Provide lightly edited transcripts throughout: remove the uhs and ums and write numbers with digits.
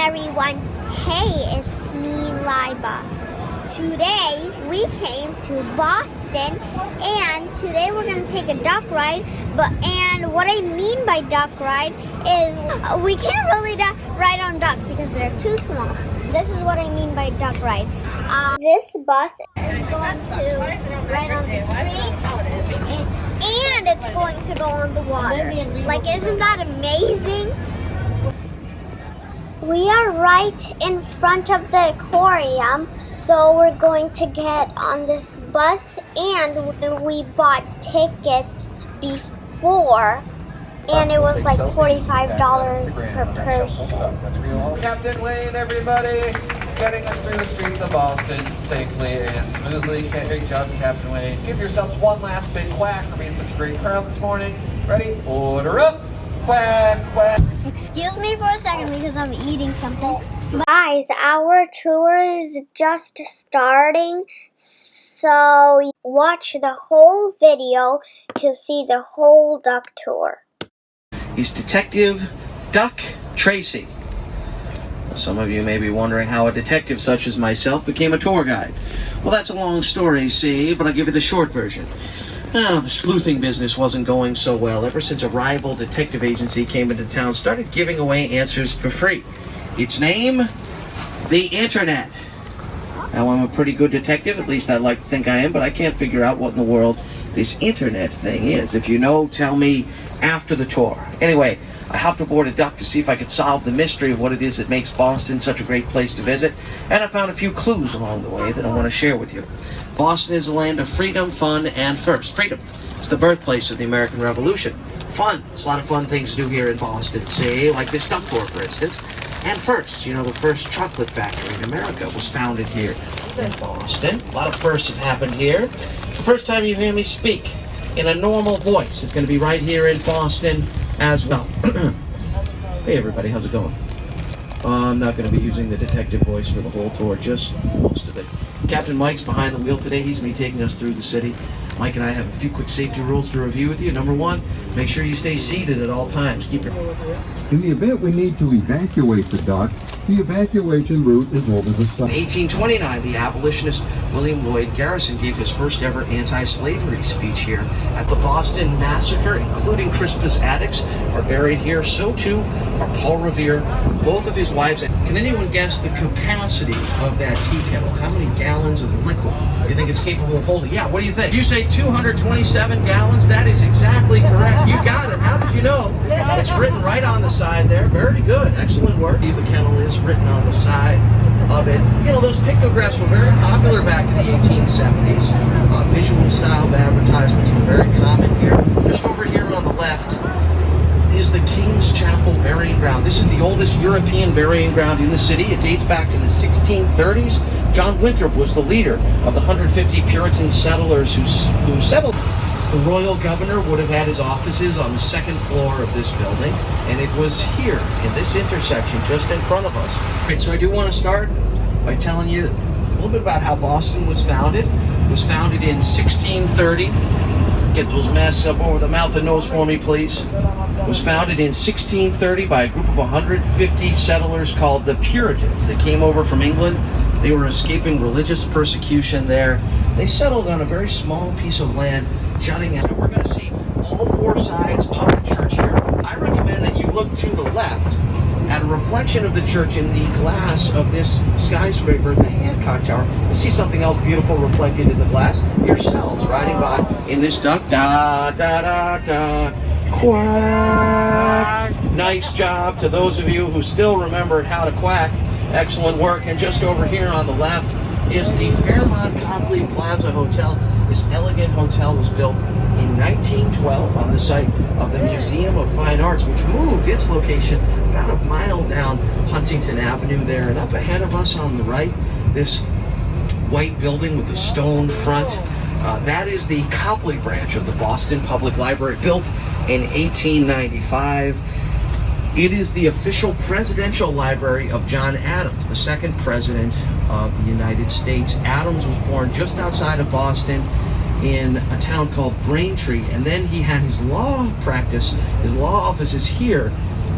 everyone. Hey, it's me, Laiba. Today we came to Boston, and today we're going to take a duck ride. And what I mean by duck ride is we can't really ride on ducks because they're too small. This is what I mean by duck ride. This bus is going to ride on the street, and it's going to go on the water. Like, isn't that amazing? We are right in front of the aquarium, so we're going to get on this bus, and we bought tickets before, and it was like $45 per person. Captain Wayne, everybody, getting us through the streets of Boston safely and smoothly. Great job, Captain Wayne. Give yourselves one last big quack for being such a great crowd this morning. Ready? Order up! Quack, quack. Excuse me for a second because I'm eating something. Guys, our tour is just starting, so watch the whole video to see the whole duck tour. He's Detective Duck Tracy. Some of you may be wondering how a detective such as myself became a tour guide. Well, that's a long story, see, but I'll give you the short version. The sleuthing business wasn't going so well ever since a rival detective agency came into town, started giving away answers for free. Its name? The Internet. Now, I'm a pretty good detective, at least I'd like to think I am, but I can't figure out what in the world this Internet thing is. If you know, tell me after the tour. Anyway, I hopped aboard a duck to see if I could solve the mystery of what it is that makes Boston such a great place to visit, and I found a few clues along the way that I want to share with you. Boston is a land of freedom, fun, and first. Freedom. It's the birthplace of the American Revolution. Fun. There's a lot of fun things to do here in Boston, see, like this duck tour, for instance. And first, you know, the first chocolate factory in America was founded here in Boston. A lot of firsts have happened here. The first time you hear me speak in a normal voice is going to be right here in Boston as well. Hey everybody, how's it going? I'm not going to be using the detective voice for the whole tour, just most of it. Captain Mike's behind the wheel today. He's going to be taking us through the city. Mike and I have a few quick safety rules to review with you. Number one, make sure you stay seated at all times. Keep your... In the event we need to evacuate the duck, the evacuation route is over the side. In 1829, the abolitionist William Lloyd Garrison gave his first ever anti-slavery speech here at the Boston Massacre, including Crispus Attucks are buried here. So too are Paul Revere, both of his wives. Can anyone guess the capacity of that tea kettle? How many gallons of liquid do you think it's capable of holding? Yeah, what do you think? You say 227 gallons? That is exactly correct. You got it. How did you know? It's written right on the side there. Very good. Excellent work. The kettle is written on the side of it. You know, those pictographs were very popular back in the 1870s. Visual style of advertisements were very common here. Just over here on the left is the King's Chapel Burying Ground. This is the oldest European burying ground in the city. It dates back to the 1630s. John Winthrop was the leader of the 150 Puritan settlers who settled. The royal governor would have had his offices on the second floor of this building, and it was here in this intersection just in front of us. Right, so I do want to start by telling you a little bit about how Boston was founded. It was founded in 1630. Get those masks up over the mouth and nose for me, please. It was founded in 1630 by a group of 150 settlers called the Puritans. They came over from England. They were escaping religious persecution there. They settled on a very small piece of land jutting out. We're going to see all four sides of the church here. I recommend that you look to the left at a reflection of the church in the glass of this skyscraper, the Hancock Tower. You'll see something else beautiful reflected in the glass. Yourselves riding by in this duck. Da, da, da, da. Quack. Nice job to those of you who still remembered how to quack. Excellent work. And just over here on the left is the Fairmont Copley Plaza Hotel. This elegant hotel was built in 1912 on the site of the Museum of Fine Arts, which moved its location about a mile down Huntington Avenue there. And up ahead of us on the right, this white building with the stone front, that is the Copley branch of the Boston Public Library, built in 1895. It is the official presidential library of John Adams, the second president of the United States. Adams was born just outside of Boston in a town called Braintree, and then he had his law practice. His law office is here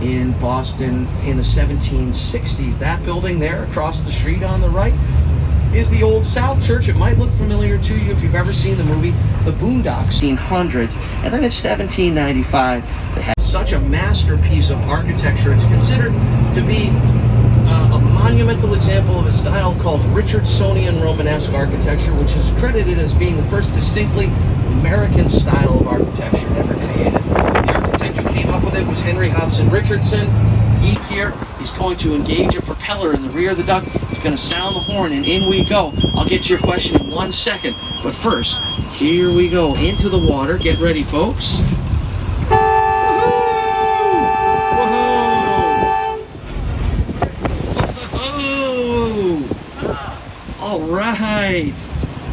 in Boston in the 1760s. That building there across the street on the right is the Old South Church. It might look familiar to you if you've ever seen the movie The Boondocks, 1800s. And then in 1795, they had such a masterpiece of architecture. It's considered to be a monumental example of a style called Richardsonian Romanesque architecture, which is credited as being the first distinctly American style of architecture ever created. The architect who came up with it was Henry Hobson Richardson. He's going to engage a propeller in the rear of the duck. He's going to sound the horn, and in we go. I'll get to your question in 1 second. But first, here we go into the water. Get ready, folks. Whoa! All right.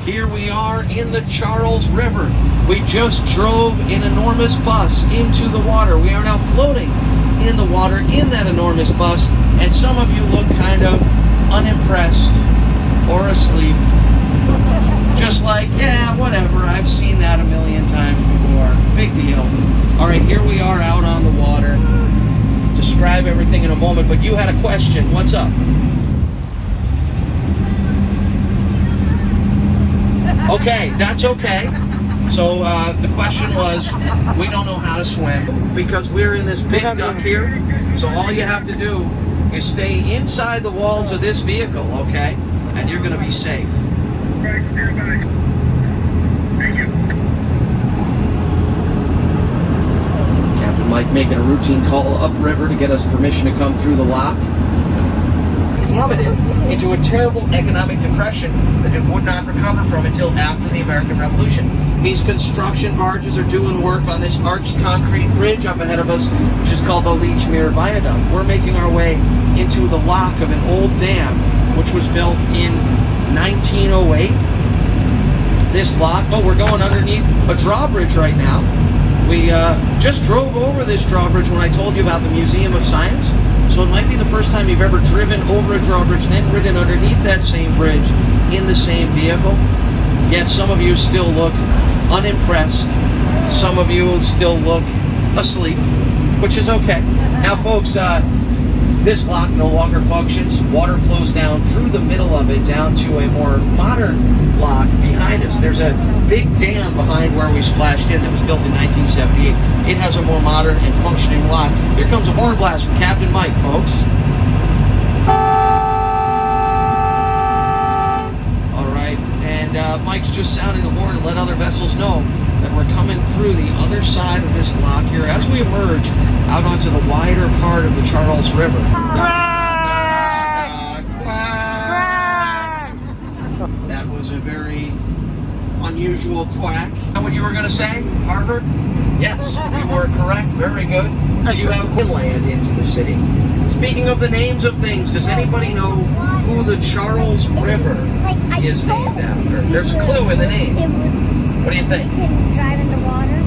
Here we are in the Charles River. We just drove an enormous bus into the water. We are now floating in the water in that enormous bus, and some of you look kind of unimpressed or asleep. Just like, yeah, whatever, I've seen that a million times before. Big deal. All right, here we are out on the water. Describe everything in a moment, but you had a question. What's up? Okay, that's okay. So the question was, we don't know how to swim because we're in this big duck here. So all you have to do is stay inside the walls of this vehicle, okay? And you're going to be safe. Captain Mike making a routine call upriver to get us permission to come through the lock. Plummeted into a terrible economic depression that it would not recover from until after the American Revolution. These construction barges are doing work on this arched concrete bridge up ahead of us, which is called the Lechmere Viaduct. We're making our way into the lock of an old dam, which was built in 1908. This lock, we're going underneath a drawbridge right now. We just drove over this drawbridge when I told you about the Museum of Science. So it might be the first time you've ever driven over a drawbridge and then ridden underneath that same bridge in the same vehicle. Yet some of you still look unimpressed. Some of you still look asleep, which is okay. Now, folks, this lock no longer functions. Water flows down through the middle of it down to a more modern lock behind us. There's a big dam behind where we splashed in that was built in 1978. It has a more modern and functioning lock. Here comes a horn blast from Captain Mike, folks. All right, and Mike's just sounding the horn to let other vessels know that we're coming through the other side of this lock here as we emerge out onto the wider part of the Charles River. That was a very unusual quack. Know what you were going to say, Harvard? Yes, you were correct. Very good. You have inland into the city. Speaking of the names of things, does anybody know who the Charles River is named after? There's a clue in the name. What do you think? You can drive in the water.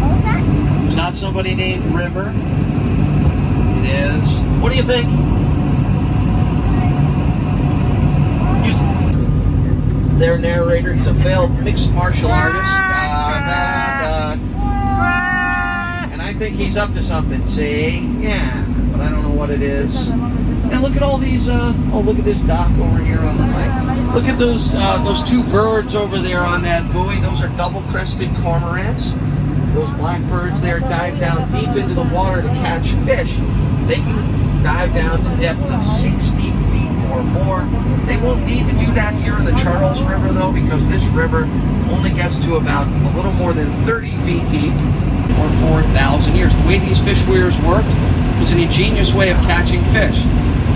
What was that? It's not somebody named River. It is. What do you think? Their narrator, he's a failed mixed martial artist. And I think he's up to something, see? Yeah, but I don't know what it is. And look at all these, look at this dock over here on the right. Look at those two birds over there on that buoy. Those are double-crested cormorants. Those blackbirds there dive down deep into the water to catch fish. They can dive down to depths of 60 feet or more. They won't need to do that here in the Charles River, though, because this river only gets to about a little more than 30 feet deep, or 4,000 years. The way these fish weirs worked was an ingenious way of catching fish.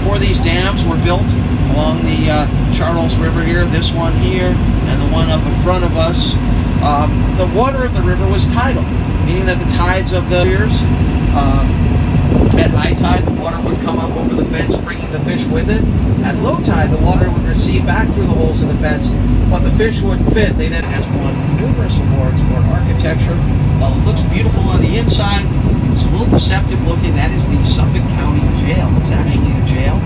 Before these dams were built along the Charles River here, this one here, and the one up in front of us, the water of the river was tidal, meaning that the tides of the weirs, at high tide, the water would come up over the fence, bringing the fish with it. At low tide, the water would recede back through the holes in the fence, but the fish wouldn't fit. They then has won numerous awards for architecture. While it looks beautiful on the inside, it's a little deceptive looking. That is the Suffolk County Jail. It's actually a jail.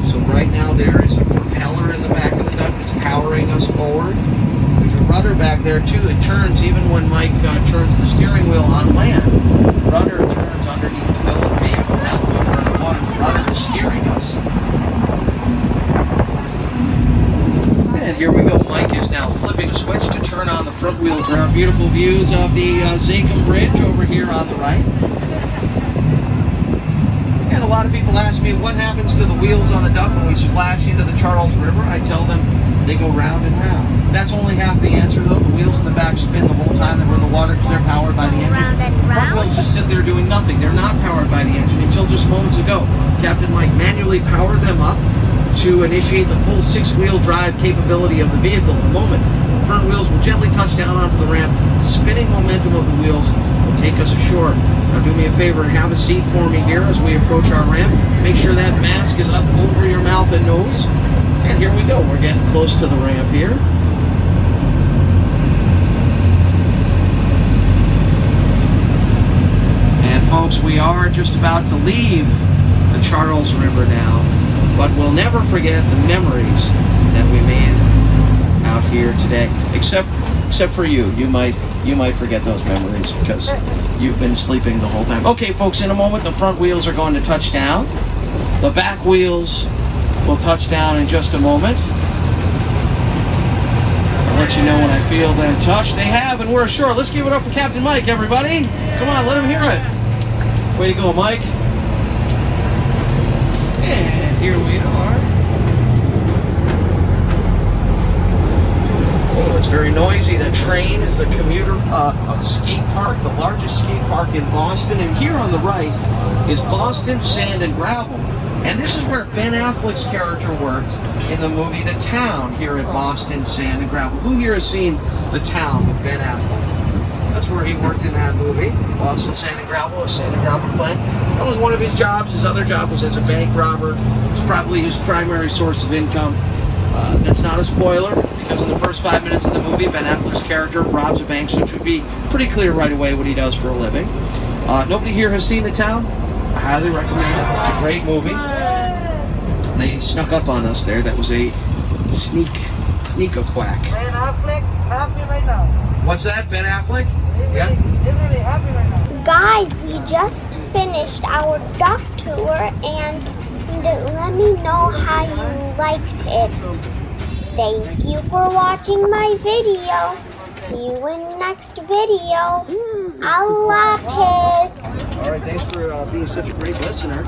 So right now there is a propeller in the back of the duck that's powering us forward. There's a rudder back there too. It turns even when Mike turns the steering wheel on land. The rudder turns underneath the bill of the vehicle. Now we turn on the rudder is steering us. And here we go. Mike is now flipping a switch to turn on the front wheels. There are beautiful views of the Zachem Bridge over here on the right. And a lot of people ask me what happens to the wheels on a duck when we splash into the Charles River. I tell them they go round and round. That's only half the answer though. The wheels in the back spin the whole time that we're in the water because they're powered by the engine. Round and Front round? wheels just sit there doing nothing. They're not powered by the engine until just moments ago. Captain Mike manually powered them up to initiate the full 6-wheel drive capability of the vehicle. In a moment, the front wheels will gently touch down onto the ramp. The spinning momentum of the wheels will take us ashore. Now do me a favor and have a seat for me here as we approach our ramp. Make sure that mask is up over your mouth and nose. And here we go. We're getting close to the ramp here. And folks, we are just about to leave the Charles River now. But we'll never forget the memories that we made out here today. Except for you. You might forget those memories because you've been sleeping the whole time. Okay, folks, in a moment the front wheels are going to touch down. The back wheels will touch down in just a moment. I'll let you know when I feel them touch. They have, and we're ashore. Let's give it up for Captain Mike, everybody. Come on, let him hear it. Way to go, Mike. And here we are. Oh, it's very noisy. The train is the commuter skate park, the largest skate park in Boston. And here on the right is Boston Sand and Gravel. And this is where Ben Affleck's character worked in the movie The Town here at Boston Sand and Gravel. Who here has seen The Town with Ben Affleck? That's where he worked in that movie, Boston Sand and Gravel, a sand and gravel plant. That was one of his jobs. His other job was as a bank robber. It was probably his primary source of income. That's not a spoiler, because in the first 5 minutes of the movie, Ben Affleck's character robs a bank, so it should be pretty clear right away what he does for a living. Nobody here has seen The Town? I highly recommend it. It's a great movie. They snuck up on us there. That was a sneak-a-quack. Ben Affleck's happy right now. What's that, Ben Affleck? He's really happy right now. Guys, we just finished our duck tour and let me know how you liked it. Thank you for watching my video. See you in the next video. Allah Hafiz. All right, thanks for being such a great listener.